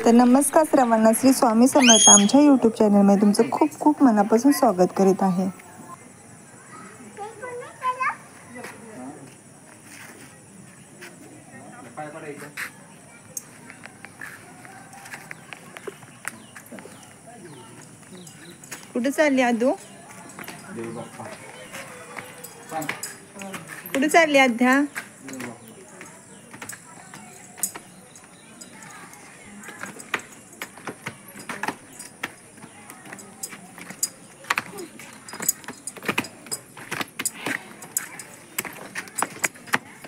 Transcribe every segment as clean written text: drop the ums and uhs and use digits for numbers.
तर नमस्कार सर्वांना, श्री स्वामी समर्थ आमच्या यूट्यूब चॅनलमध्ये तुमचं खूप खूप मनापासून स्वागत करीत आहे. कुठे चालली आदू? कुठे चालली आद्या?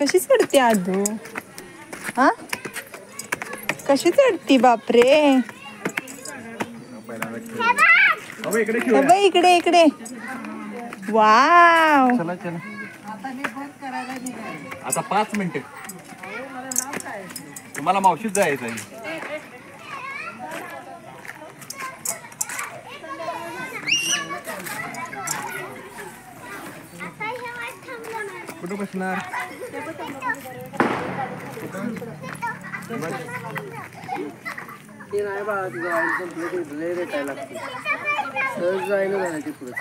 कशी चढते आदू? हा, कशी चढती? बापरे. इकडे इकडे. वाव. चला चला. आता 5 मिनिटं. तुम्हाला मावशीत जायचं आहे. कुठं बसणार?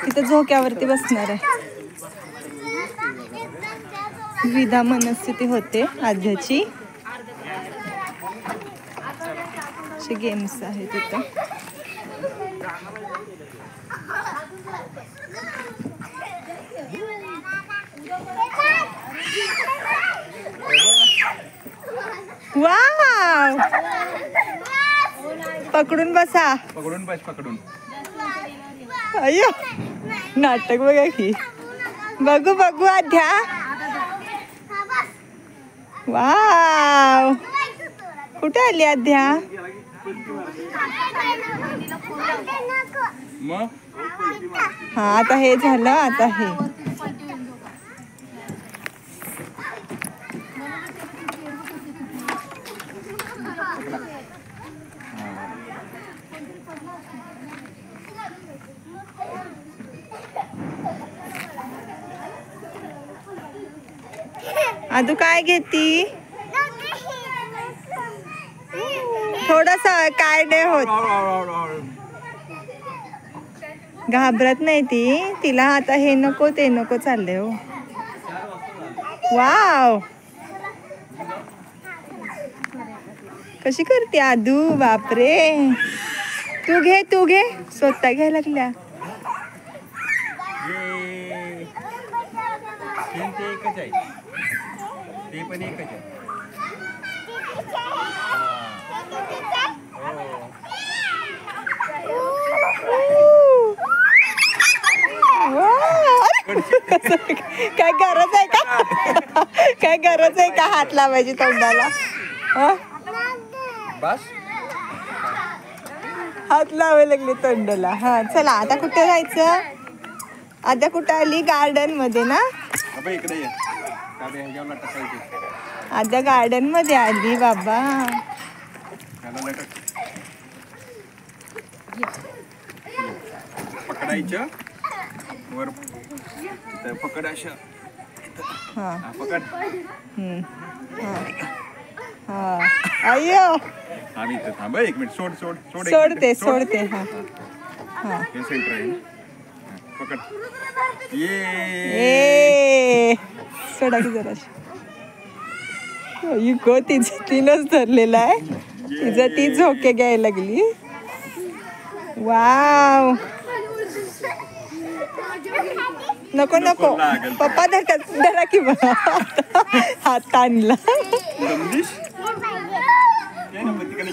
तिथं झोक्यावरती बसणार आहे. विधा मनस्थिती होते आद्याची. असे गेम्स आहेत तिथं. वाव. पकडून बसा. पकडून बस. पकडून. अय्यो, नाटक बघा की. बघू बघू आद्या. वाव. कुठे आली आद्या? मग हा, आता हे झालं. आता हे आदू काय घेती? थोडस काय नाही होत. घाबरत नाही ती. तिला आता हे नको ते नको चालले. हो, वाव. कशी करते आदू? बापरे. तू घे तू घे. स्वतः घ्यायला लागल्या. ते एकच आहे. ते पण एकच आहे. काय गरज आहे का? काय गरज आहे का हात लावायची तोंडाला? बस. हात लावायला लागले तोंडाला. हा, चला आता कुठे जायचं? आता कुठं आली? गार्डन मध्ये ना? इकडे ये. आता गार्डन मध्ये आली बाबा. पकडायचं वर. पकड अशा. हा, पकड. हा. अय्यो. आम्ही इथं थांब. 1 मिनिट. सोड सोड सोड. सोडते. हा हा. हे सेंटर आहे. पकड. ए, सोडा की जरा. इको तिनच धरलेला आहे. तिचं ती झोके घ्यायला लागली. वाव. नको नको. पप्पा धरा की बघा. हात आणला.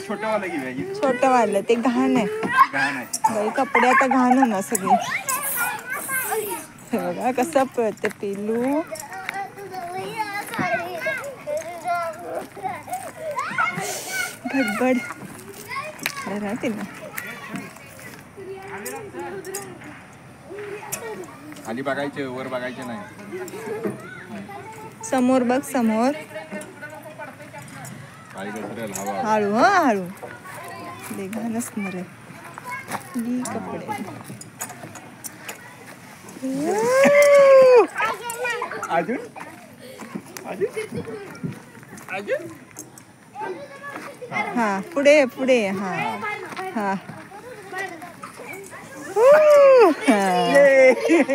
छोटं वालं ते घाण आहे. बाई, कपडे आता घाण होणार सगळी. बघा कसं पळते पिलू. गडबड राहते ना. खाली बघायचे, वर बघायचे नाही. समोर बघ, समोर. हळू. हा, हळू. घाण असणार आहे. कपडे. अजून अजून अजून हा पुढे पुढे हा हा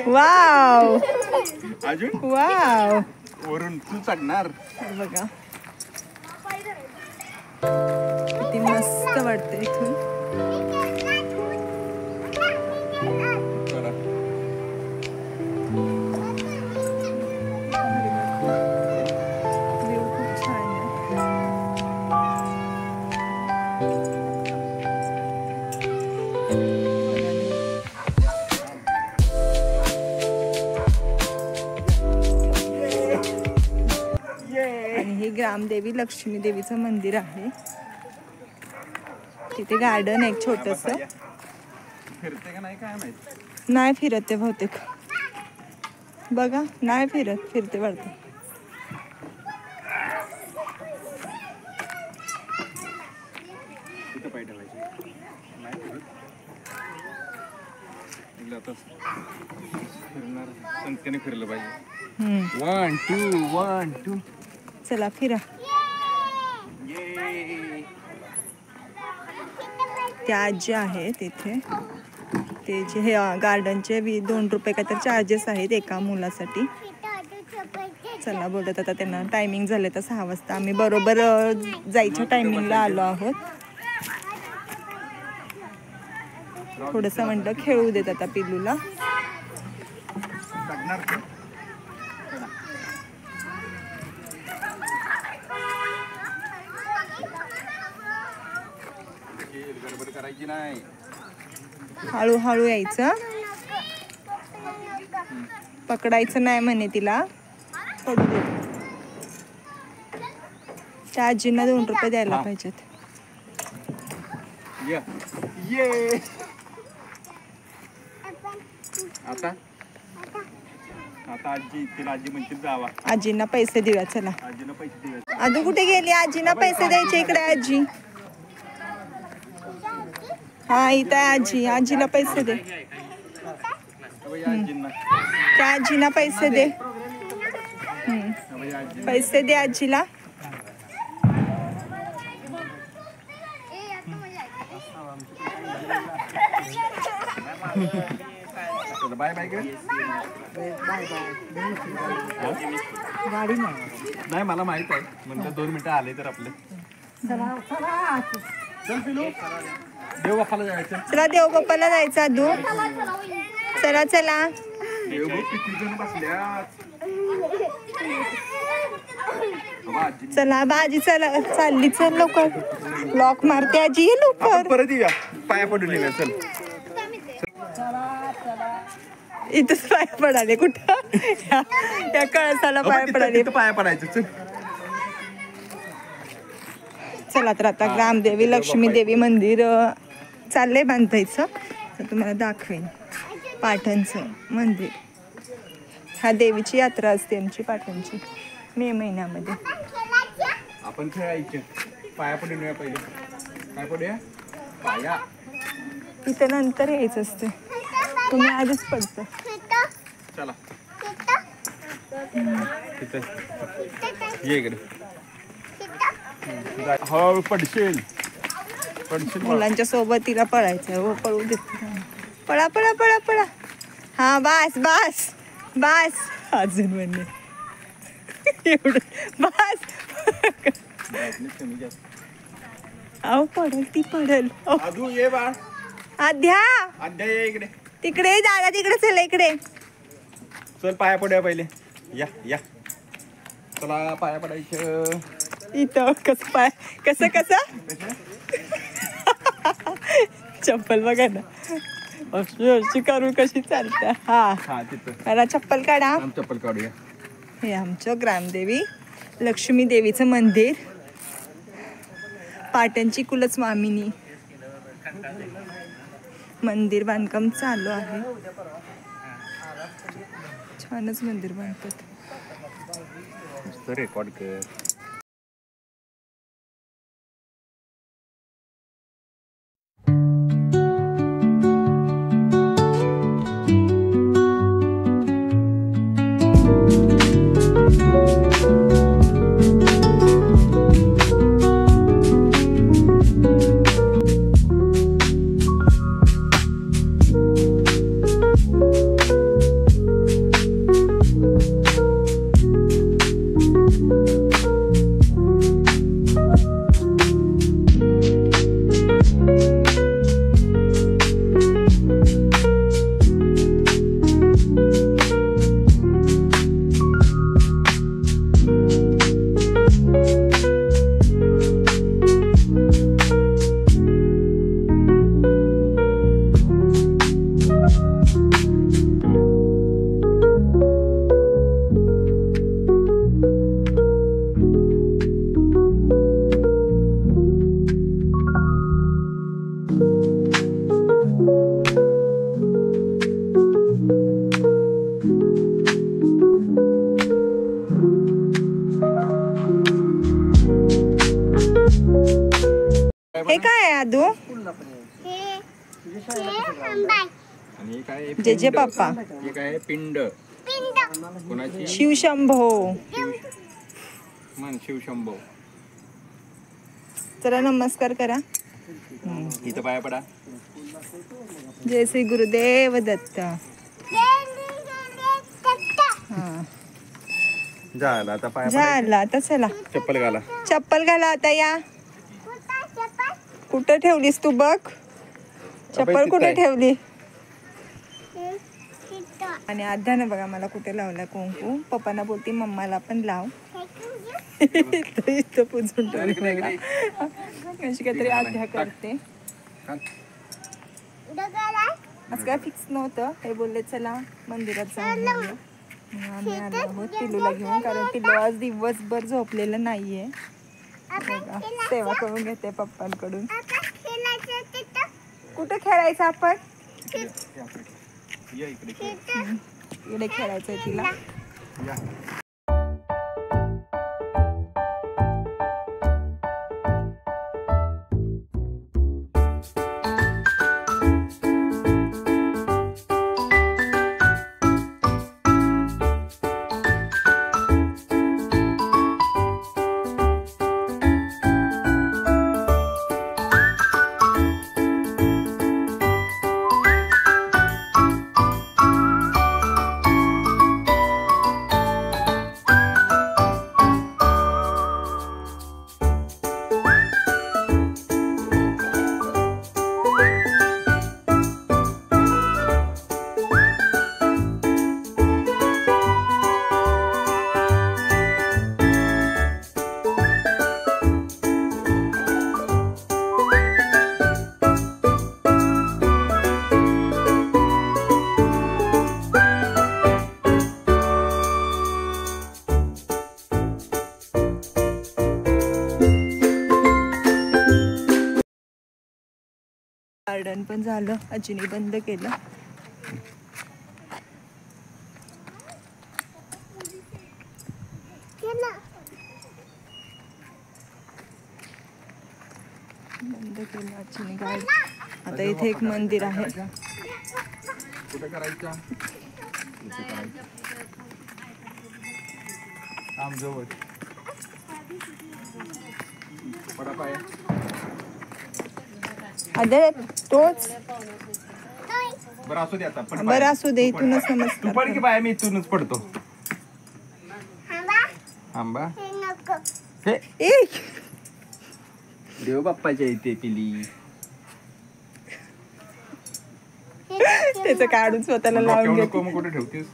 वाव अजून वाव वरून तू चढणार. बघा किती मस्त वाटतं इथून. व्ह्यू खूप छान आहे. आणि हे ग्रामदेवी लक्ष्मी देवीचं मंदिर आहे. तिथे गार्डन एक छोटस. फिरते का नाही काय माहित. नाही फिरत ते बहुतेक. बघा नाही फिरत, फिरते वाटतं. तिथं पाय ठेवायचे नाही फिरत. आता फिरणार संख्येने फिरलं पाहिजे. 1 2 1 2. चला फिरा. त्या आजी आहेत तिथे. ते जे हे गार्डनचे 2 रुपये काहीतरी चार्जेस आहेत एका मुलासाठी. चला बोलत आता त्यांना टायमिंग झाले तर 6 वाजता. आम्ही बरोबर जायच्या टायमिंगला आलो आहोत. थोडंसं म्हटलं खेळू देत आता पिल्लूला. गडबड करायची नाही. हळूहळू यायचं. पकडायचं नाही म्हणे तिला. पडू दे. त्या आजींना 2 रुपये द्यायला पाहिजेत. ये आता आता आजी तिला आजी म्हणते जावा. आजींना पैसे देऊया चला. आजीला पैसे द्यायचे. आजू कुठे गेली? आजींना पैसे द्यायचे. इकडे आजी. हा इथं आहे आजी. आजीला पैसे दे. आजींना त्या आजींना पैसे दे. पैसे दे आजीला. बाय बाय गाडी नाही मला माहित आहे. म्हणलं 2 मिनिटं आले तर आपले. चल पिलू देव बाप्पाला जायचं. चला देव बाप्पाला जायचं आदू. चला चला. देव किती जण बसल्यात. चला बाजी चला चालली. चल लवकर. लॉक मारते आजी. ये लवकर. परत येऊया. पाया पडून येऊया. चल इथंच पाय पडाले. कुठं या कळसाला पाय पडाले. पाया पडायचं. चल चला तर आता ग्रामदेवी लक्ष्मी देवी मंदिर चाललंय बांधायचं. तर तुम्हाला दाखवेन पाटणचं मंदिर. हा देवीची यात्रा असते आमची पाटणची मे महिन्यामध्ये. आपण खेळायचे. पाया पडून येऊया पहिले. काय पडूया पाया. इथं नंतर यायचं असते. तुम्ही आधीच पडतं. चला ये इकडे. हळूहळू पडशील. मुलांच्या सोबत तिला पळायचं. हो पळू देत. पळा पळा पळा पळा. हा बास बास बास. अजून म्हणणे एवढं बास. अहो पडल ती पडल. अजून ये बाळ. आद्या अध्याय ये इकडे. तिकडे दादा तिकडे. चला इकडे. चल पाया पडूया पहिले. या या चला पाया पडायचं. इथं कसं पाय कसं चप्पल बघा ना. अशी करू कशी चालते. हा तिथं मला चप्पल काढा. चप्पल काढूया. हे आमचं ग्रामदेवी लक्ष्मी देवीचं मंदिर. पाटणची कुलस्वामिनी. मंदिर बांधकाम चालू आहे. छानच मंदिर बांधतात. रेकॉर्ड कर. तू? आणि हे काय जे जे पप्पा. हे काय पिंड कोणाची? शिवशंभो. मन शिवशंभो. चला नमस्कार करा. इथं पाया पडा. जय श्री गुरुदेव दत्त. झालं आता पाया झालं आता चला. चप्पल घाला. चप्पल घाला आता या. कुठं ठेवलीस तू बघ. चप्पल कुठे ठेवली? आणि आध्यानं बघा मला कुठे लावला कुंकू. पप्पांना बोलती मम्माला पण लाव. इथं पुजून ठेवली. अशी काहीतरी आध्या करते. असं काय फिक्स नव्हतं. हे बोलले चला मंदिरात जाऊन येऊया. मग आम्ही आलो आहोत पिलूला घेऊन, कारण पिलू आज दिवसभर झोपलेलं नाहीये. बघा, सेवा करून घेते पप्पांकडून. कुठं खेळायचं आपण? इकडे खेळायचंय तिला. गार्डन पण झालं. आजीने बंद केलं. बंद केलं आजीने गार्डन. आता इथे एक मंदिर आहे. कुठे करायचं? इथे करायचं. काम जवळ. पडा पाया. अरे तोच. बरं असू दे आता. बरं असू दे. इथूनच तू नमस्कार. पड की बाया, मी इथूनच पडतो. आंबा हे देव बाप्पाच्या इथे पिली. त्याचं काढून स्वतःला लावून घेते. नको मग कुठे ठेवतेस?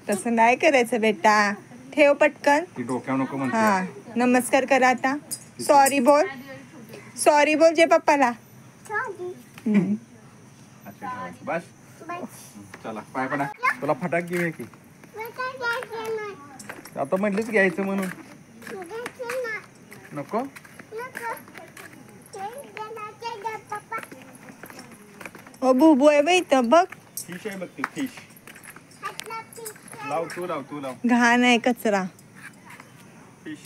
तसं नाही करायचं बेटा. ठेव पटकन. ती डोक्यावर नको म्हणते. हा नमस्कार करा आता. सॉरी बोल. सॉरी बोल जे पप्पाला. अच्छा ठेवायचं. बस चला पाय पडा. तुला फटाक घेऊया की? आता म्हटलीच घ्यायचं म्हणून. नको ओ बुबू आहे बाई इथं बघ. फिश आहे बघ ती फिश. लाव तू लाव तू लाव. घाण आहे कचरा. फिश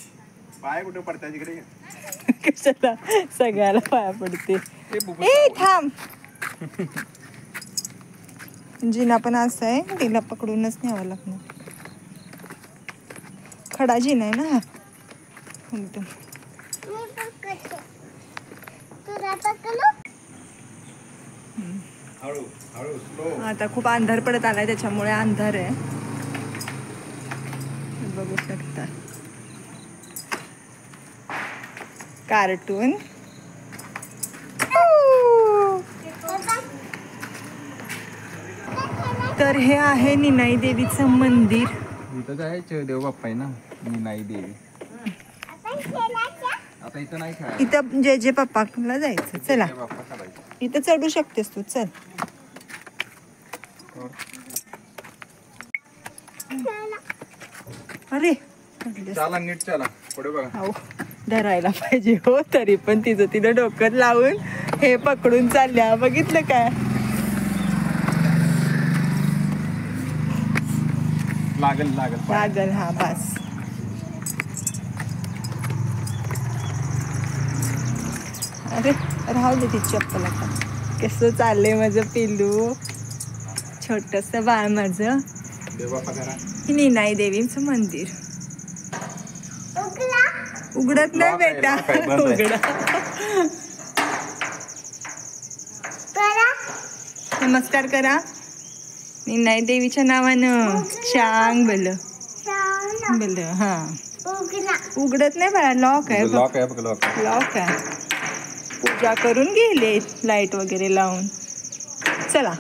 पाय कुठे पडतात तिकडे? कशाला सगळ्याला पाया पडते. ए थांब. जिना पण असं आहे. तिला पकडूनच न्यावं लागणार. खडा जिना आहे ना हा. एकदम. हळू हळू स्लो. आता खूप अंधार पडत आलाय त्याच्यामुळे अंधार आहे. बघू शकता कार्टून. तर हे आहे निनाई देवीचं मंदिर. इथं जायचं देव बाप्पा आहे ना. मी नाही देवी. आता इथं नाही खेळायचं. इथं जे जे पप्पाला जायचं. चला देव बाप्पा करायचं. इथं चढू शकतेस तू. चल. अरे चला नीट चला पुढे बघा. हो धरायला पाहिजे हो. तरी पण तिचं तिनं डोक्यात लावून हे पकडून चालल्या. बघितलं काय? लागल लागल लागल. हा बस. अरे राहू दे ती चप्पल आता. कसं चाललंय माझं पिल्लू, छोटस बाळ माझं. ही नाही देवीचं मंदिर उघडत नाही बेटा. उघडा. नमस्कार करा नाही देवीच्या नावानं. चांग बल बल. हा उघडत नाही बाळा. लॉक आहे. लॉक आहे बघ. लॉक आहे. पूजा करून गेले लाईट वगैरे लावून. चला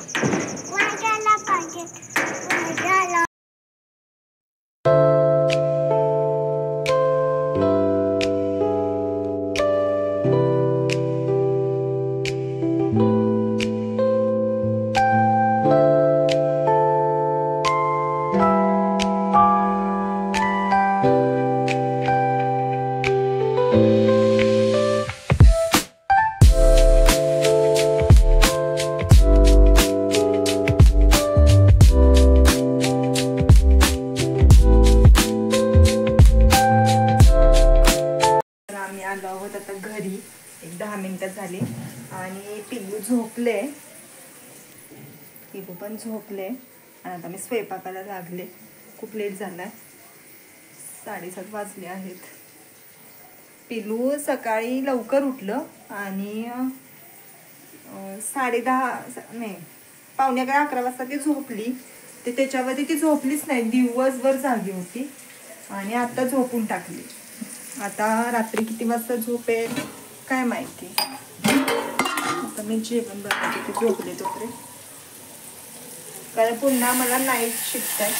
आलो आहोत आता घरी. एक 10 मिनिटं झाली आणि पिल्लू झोपले. पिल्लू पण झोपले आणि आता मी स्वयंपाकाला लागले. खूप लेट झालाय. 7:30 वाजले आहेत. पिल्लू सकाळी लवकर उठलं आणि 10:30 नाही 11:45 वाजता ती झोपली. ते त्याच्यावरती ती झोपलीच नाही. दिवसभर जागी होती आणि आता झोपून टाकली. आता रात्री किती वाजता झोपेल काय माहिती. आता मी जेवण बनवते ते झोपले तोपर्यंत. कारण पुन्हा मला नाईट शिफ्ट आहे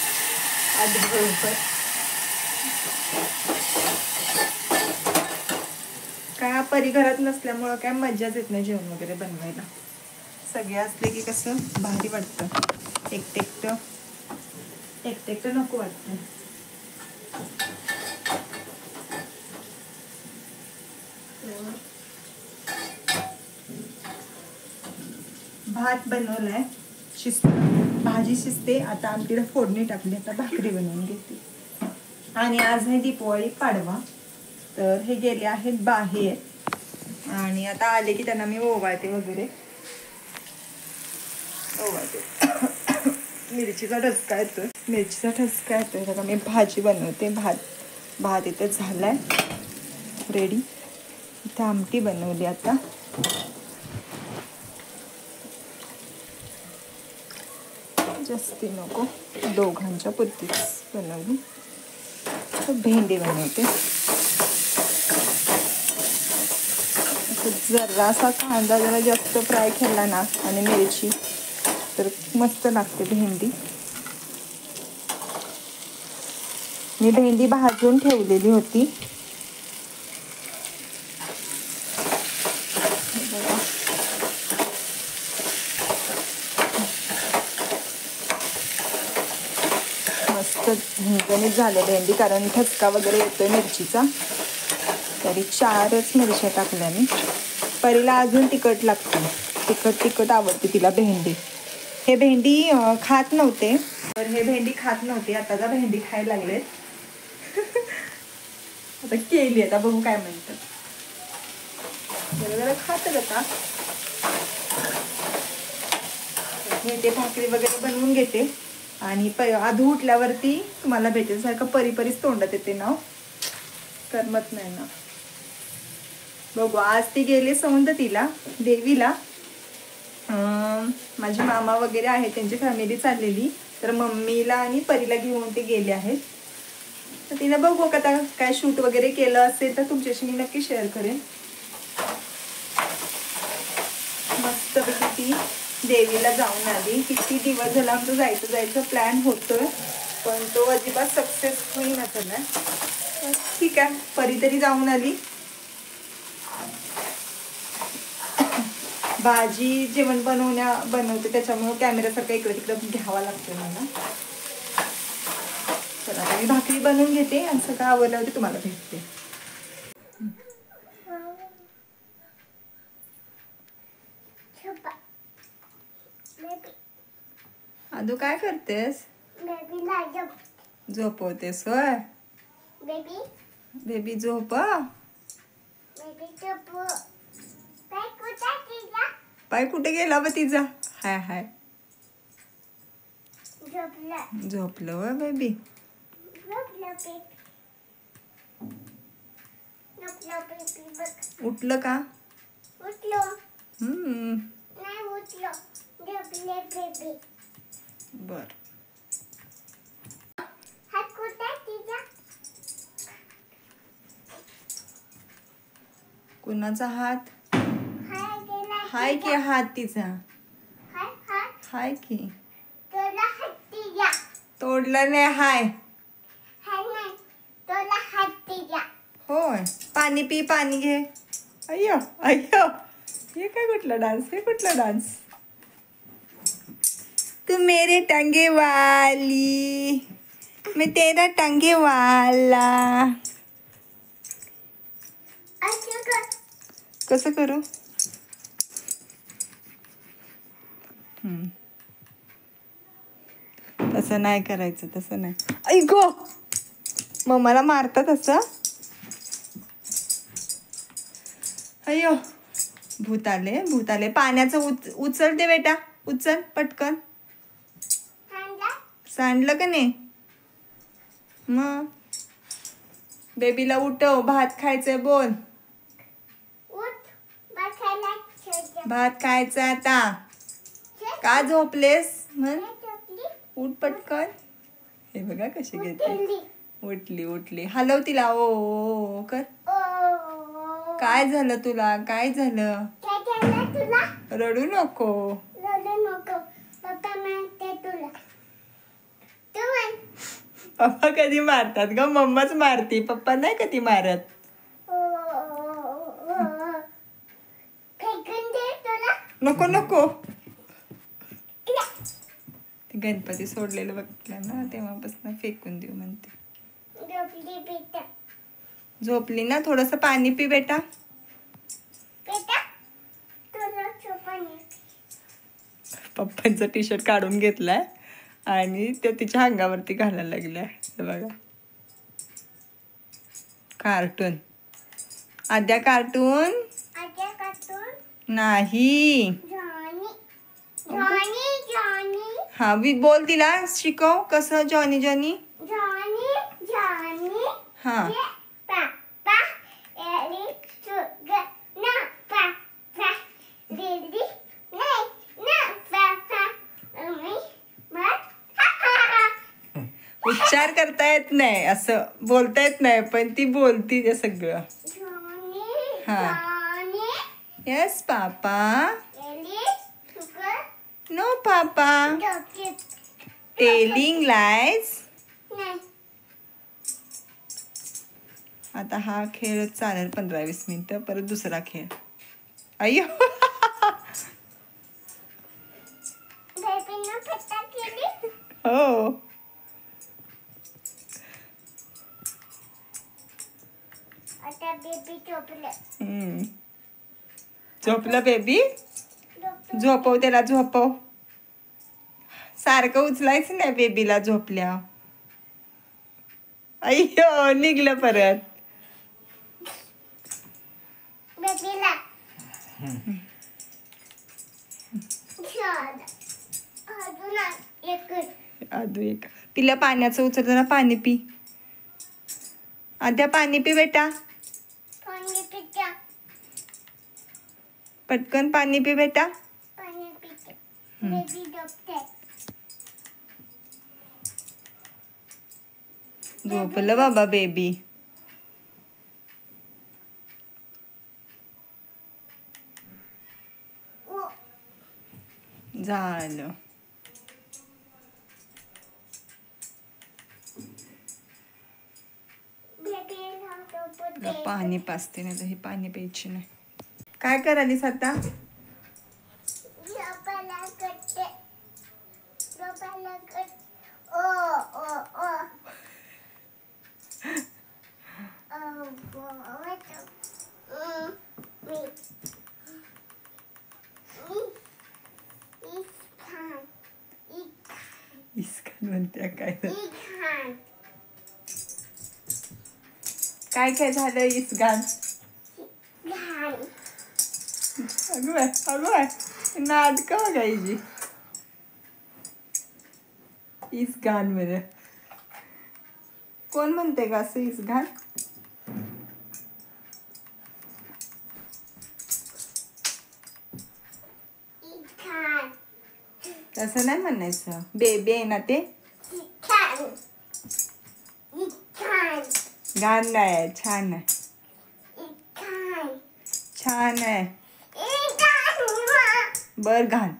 आज बरोबर. काय परी घरात नसल्यामुळं काय मज्जाच येत नाही जेवण वगैरे बनवायला. सगळे असले की कसं भारी वाटतं. एकटं नको वाटतं. भात बनवलाय. भाजी शिजते. आता आमटीला फोडणी टाकली. आता भाकरी बनवून घेते. आणि आज आहे दीपावली पाडवा. तर हे गेले आहेत बाहेर आणि आता आले की त्यांना मी ओवाळते वगैरे. ओवाळते. मिरचीचा ठसका येतोय. आता मी भाजी बनवते. भात इथे झालाय रेडी. इथे आमटी बनवली. आता जास्ती नको, दोघांच्या पुरतीच बनवली. भेंडी बनवते. जरासा कांदा जरा जास्त फ्राय केला ना आणि मिरची तर मस्त लागते भेंडी. मी भेंडी भाजून ठेवलेली होती. मस्त झणझणीत झाले भेंडी. कारण ठसका वगैरे येतोय मिरचीचा. तरी 4च मिरच्या टाकल्या मी. परीला अजून तिखट लागते. तिखट आवडते तिला भेंडी. हे भेंडी खात नव्हते. तर हे भेंडी खात नव्हते. आता का भेंडी खायला लागले. आता केली. आता बघू काय म्हणतात. जरा खातात आता. ते भाकरी वगैरे बनवून घेते आणि आधू उठल्यावरती तुम्हाला भेटेल. सारखं परीच तोंडात येते ना. करमत नाही ना. बघू आज ती गेली सौंदतीला देवीला. माझे मामा वगैरे आहेत त्यांची फॅमिली चाललेली. तर मम्मीला आणि परीला घेऊन ते गेले आहेत. तर तिला बघू आता काय शूट वगैरे केलं असेल तर तुमच्याशी मी नक्की शेअर करेन. मस्तपैकी ती देवीला जाऊन आली. किती दिवस झाला आमचं जायचं प्लॅन होतोय पण तो अजिबात सक्सेस होईना झाला. ठीक आहे परी तरी जाऊन आली. भाजी जेवण बनवते त्याच्यामुळे कॅमेरासारखं इकडे तिकडे घ्यावा लागतो मला. चला आता मी भाकरी बनवून घेते आणि सगळं आवरल्यावरती तुम्हाला भेटते. आदू काय करतेस? झोपवतेस होय? बेबी झोप. पाय कुठे गेला बा तिचा? हाय हाय झोपला झोपलं व बेबी. झोपला बेबी झोपला बेबी बघ उठलं का? उठलो हम्म. नाही उठलो झोपले बेबी बर. हात कुठे आहे तिचा कुणाचा हात? हाय गेला हाय की हात तिचा? हाय हात हाय की. तुला हात तिचा तोडलं नाही. हाय हाय नाही तुला हात तिचा होय. पाणी पी, पाणी घे. अय्यो अय्यो, हे काय कुठला डान्स? हे कुठला डान्स? तू मेरे टंगे वाली, मैं तेरा टंगे वाला. असं कर कसं करू? तसं नाही करायचं, तसं नाही. ऐ गो, मग मला मारतात असं? अय्यो, भूत आले, भूत आले. पाण्याचं उचल दे बेटा, उचल पटकन. सांगा सांडलं का नाही? मग बेबीला उठव, भात खायचंय. बोल, उठ बसायला छेड भात खायचा आता. का झोपलेस? म्हण, झोपली उठ पटकन. हे बघा कशी घेते. उठली उठली उठली. हलव तिला. ओ कर. ओ काय झालं तुला? काय झालं? काय झालं तुला रडू नको. रडू नको पप्पा मारते तुला तू म्हण पप्पा कधी मारतात ग? मम्माच मारती, पप्पा नाही कधी मारत. फेकून दे तुला नको नको. ते गणपती सोडलेलं बघितलं ना, तेव्हापासून फेकून देऊ म्हणते. झोपली बेटा झोपली ना? थोडस पाणी पी बेटा. बेटा तुला झोपाने पप्पांचा टी शर्ट काढून घेतलाय आणि ते तिच्या अंगावरती घालायला लागलाय. हे बघा, कार्टून. आद्या कार्टून आज्या काटून नाही. जॉनी जॉनी जॉनी हा, बोल तिला, शिकव कसं जॉनी जॉनी. जॉनी जॉनी हा, ये पापा एली सुगर ना पापा दीदी नाही ना पापा मम्मी मत उच्चार करता येत नाही, असं बोलता येत नाही, पण ती बोलती ते सगळं. जॉनी हा. Johnny yes papa. एली sugar no papa. Doctor telling lies. नाही आता हा खेळ चालेल 15-20 मिनिटं, परत दुसरा खेळ. अय्यो. बेबीनं फटा केली हो. आता बेबी झोपले हम्म. झोपलं बेबी? डॉक्टर झोपव त्याला, झोपव. सारखं उचलायचं नाही बेबीला झोपल्या. अय्यो, निघलं परत. बेबीला छान अजून एक आदू एक. तिला पाण्याचं उचल, जरा पाणी पी. आद्या पाणी पी बेटा, पाणी पिता पटकन पाणी पी बेटा. पाणी पिता बेबी डॉक्टर झोपलं बाबा बेबी. ओ झालं. बेबीला तुला पाणी पाजते, नाही तर हे पाणी प्यायची नाही. काय करालीस आता? झोपायला करते झोपायला कर ओ ओ ओ इसकान म्हणते काय काय काय झालं इसगान? अगं बाय, अगं बाय. नाटक बघायची. इस घाण मध्ये कोण म्हणते का असं इस घाण? छान तसं नाही म्हणायचं. बेबी आहे ना ते. छान छान घाण नाही आहे, छान आहे. छान छान आहे. बर घाण.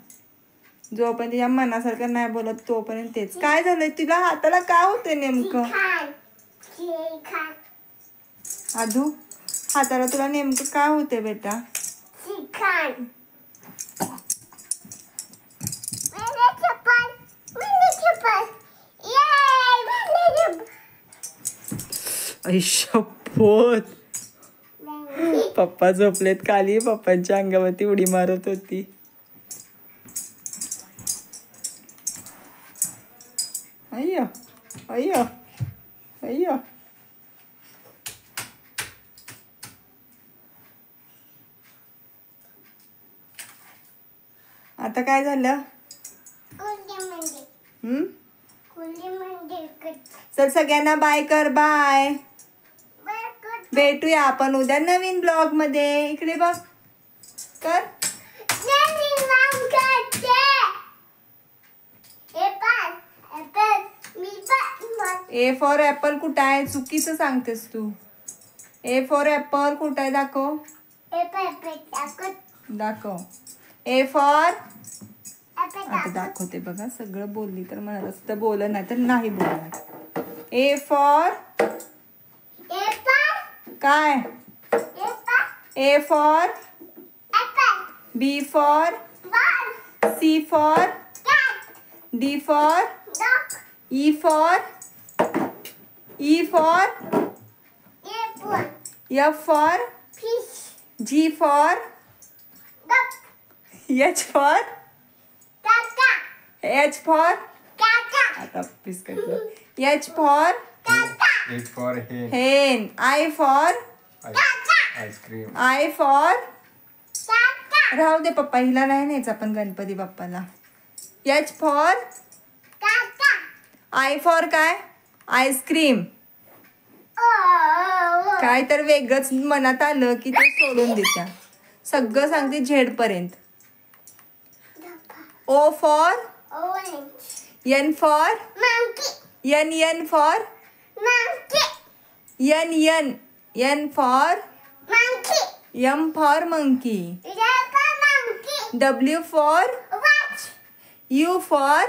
जोपर्यंत तिच्या मनासारखं नाही बोलत तोपर्यंत तेच. काय झालंय तुला हाताला? काय होतंय नेमकं? आधू हाताला तुला नेमकं काय होतंय बेटा? आई शपथ. पप्पा झोपलेत खाली. पप्पांच्या अंगावरती उडी मारत होती. अय्यो अय्यो अय्यो. आता काय झालं? तर सगळ्यांना बाय कर. बाय. भेटूया आपण उद्या नवीन ब्लॉग मध्ये. इकडे बघ कर. ए फॉर ऍपल कुठं आहे? चुकीचं सांगतेस तू. ए फॉर ऍपल कुठं आहे? दाखव दाखव. ए फॉर आता दाखवते बघा. सगळं बोलली तर म्हणाल असतं बोल, नाही तर नाही बोलणार. ए फॉर काय? A for B for C for D for E for F for G for H for आता biscuit. H for H for hen. Hen. I for Ice cream. I for राहू दे पप्पा, हिला नाही न्यायचं आपण गणपती बाप्पाला. एच फॉर आय फॉर काय? आईस्क्रीम. काय तर वेगळंच मनात आलं की ते सोडून देत्या. सगळं सांगते झेड पर्यंत. O for N for N for N for M for monkey. W for U for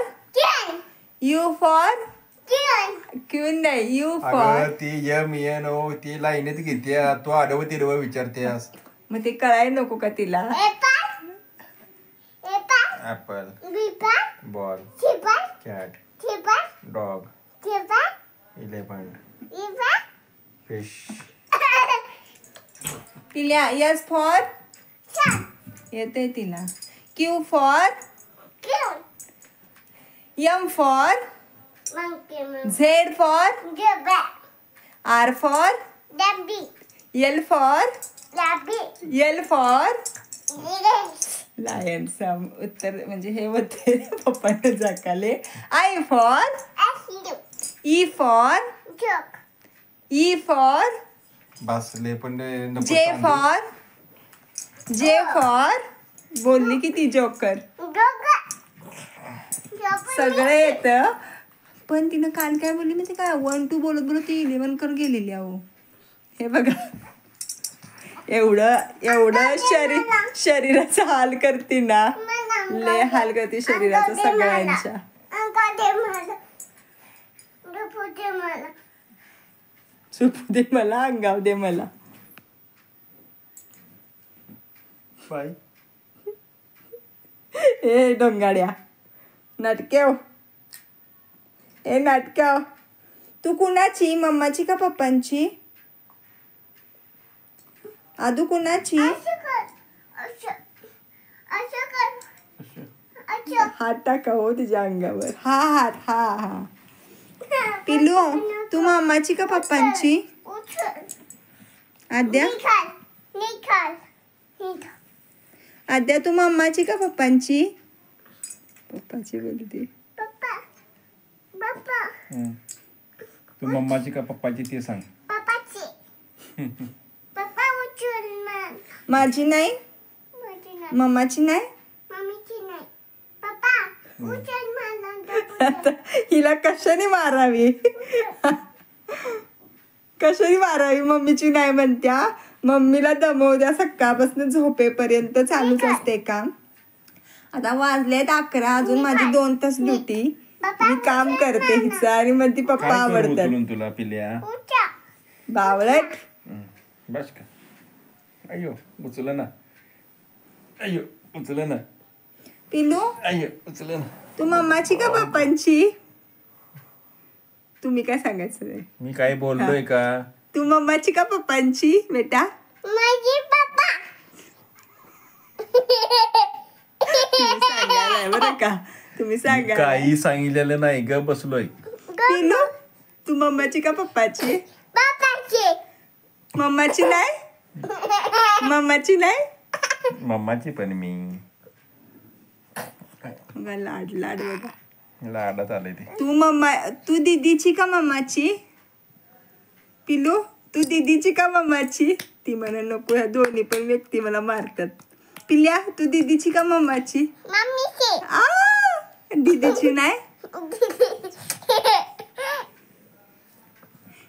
queen नाही. यू फॉर अगं ती MNO ती लाईनीत घेते. तू आडवं तिडवं विचारतेस. मग ते कळायला नको का तिला? Apple, ball, cat, dog, elephant, fish. तिला यस फॉर येते तिला. Q for M for Z for R for L for lion. सम उत्तर म्हणजे हे होते पप्पाने जाकाले. आय फॉर ई फॉर बसले पण जे फॉर बोलली की ती जोकर. सगळं येतं. पण तिनं काल काय बोलली माहिती काय? 1 2 बोलत बोलत ती 11 कर गेलेली. अहो हे बघा एवढं शरीराचा हाल करते ना. लय हाल करते शरीराचा सगळ्यांच्या. चुपू दे मला. अंगाव दे मला. बाय. ए डोंगाड्या नाटक्याव. ए नाटक्याव. तू कुणाची? मम्माची का पप्पांची? आदू कुणाची? हात टाका हो तिच्या अंगावर. हा हात. हा पिलू तू मम्माची का पप्पांची? आद्या आद्या तू मम्माची का पप्पांची? पप्पाची बोलते. पप्पा पप्पा तू मम्माची का पप्पाची ते सांग. पप्पाची. पप्पा उचल ना. माझी नाही, माझी नाही. मम्माची नाही. मम्मीची नाही. पप्पा उचल मला. हिला कशाने मारावी? कशाने मारावी? मम्मीची नाही म्हणत्या. मम्मीला दमवू द्या, सकाळपासून झोपेपर्यंत चालूच असते काम. आता वाजलेत 11, अजून माझी 2 तास ड्युटी. मी काम करते हिचं आणि मग ती पप्पा काय करू आवडतात. उचलून तुला पिल्या? उचल. बावळट. बस का? अय्यो उचल ना. अय्यो उचल ना. पिलू अय्यो उचल ना. तू मम्माची का पप्पांची? तुम्ही काय सांगायचं? मी काय बोललोय का? तू मम्माची का पप्पांची बेटा? माझी पप्पा. तुम्ही सांगायलाय बरं का? तुम्ही सांगा. काही सांगितलेलं नाही ग, बसलोय. पिलू तू मम्माची का पप्पाची? पप्पाची. मम्माची नाही, मम्माची नाही. मम्माची पण मी बघा, लाड लाड बघा. लाडात आले ते. तू दीदीची का मम्माची? पिलू तू दीदीची का मम्माची? ती म्हणा नको, ह्या दोन्ही पण व्यक्ती मला मारतात. पिल्या तू दीदीची का मम्माची? मम्मीची. आ दीदीची नाही.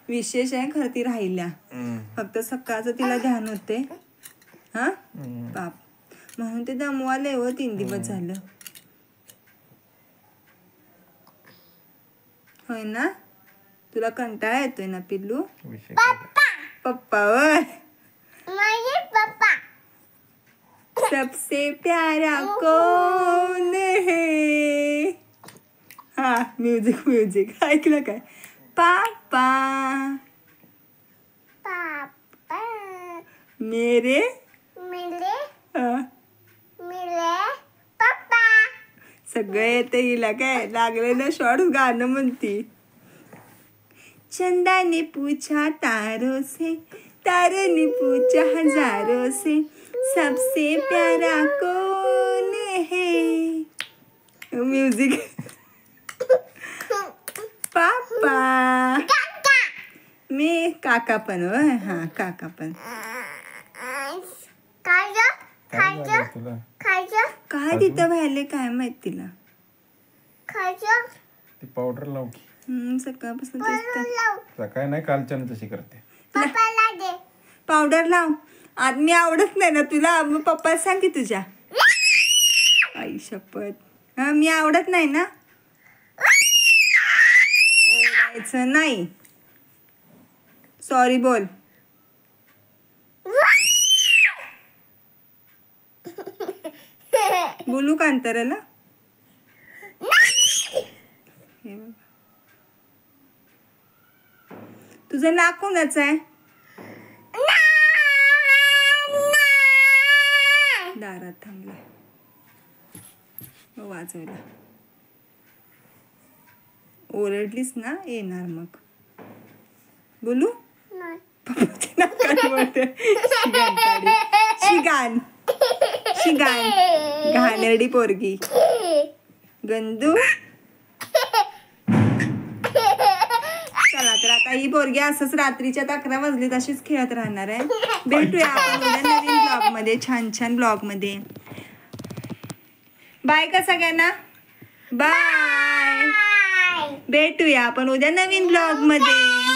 विशेष आहे खरं, ती राहिल्या. फक्त सकाळचं तिला ध्यान होते. हा बाप, म्हणून ते दमवाले हो. 3 दिवस झालं. होय ना? तुला कंटाळा येतोय ना पिल्लू? विषय काय? पप्पा वय माझे पप्पा. सबसे प्यारा कौन है? हा म्युझिक म्युझिक ऐकलं काय? पापा पापा. मेरे मिले हा, मिले पप्पा. सगळं येतं हिला. काय लागले ना शॉर्ट गाणं म्हणती. चंदा ने पूछा तारों से, तारों ने पूछा हजारों से, सबसे प्यारा कौन है? म्युझिक. पापा. मी काका पण होय. हा काका पण. खायचं काय झालं तुला? खायचं काय तिथं व्हायले काय माहित तिला. खायचं. ती पावडर लाव की. सकाळपासून तेच तर. लाव. सकाळी नाही, कालच्यानं तशी करते. पप्पाला दे. पावडर लाव. आज मी आवडत नाही ना तुला, मग पप्पा सांग की तुझ्या. आई शपथ. हा मी आवडत नाही ना. ओरडायचं नाही. सॉरी बोल. बोलू का अंतराला? हे बघ. तुझं नाक कोणाचं आहे? दारात थांबलाय वाजवला. ओरडलीस ना येणार मग. बोलू? नाही. पप्पाच्या नाकात बोलते. शिगान शिगान घाणेरडी पोरगी गंदू. चला तर आता ही पोरगी असंच रात्रीच्या 11 वाजले तशीच खेळत राहणार आहे. भेटूया आपण उद्या नवीन ब्लॉग मध्ये, छान छान ब्लॉग मध्ये. बाय का सगळ्यांना. बाय. भेटूया आपण उद्या नवीन ब्लॉग मध्ये.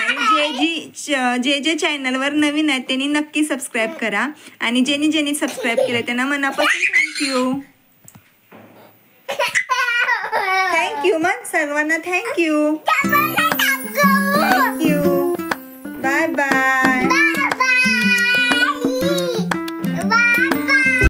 आणि जे चॅनलवर नवीन आहेत त्यांनी नक्की सबस्क्राईब करा. आणि ज्यांनी सबस्क्राईब केलं त्यांना मनापासून थँक्यू. थँक्यू मग सर्वांना. थँक्यू. थँक्यू. Bye bye.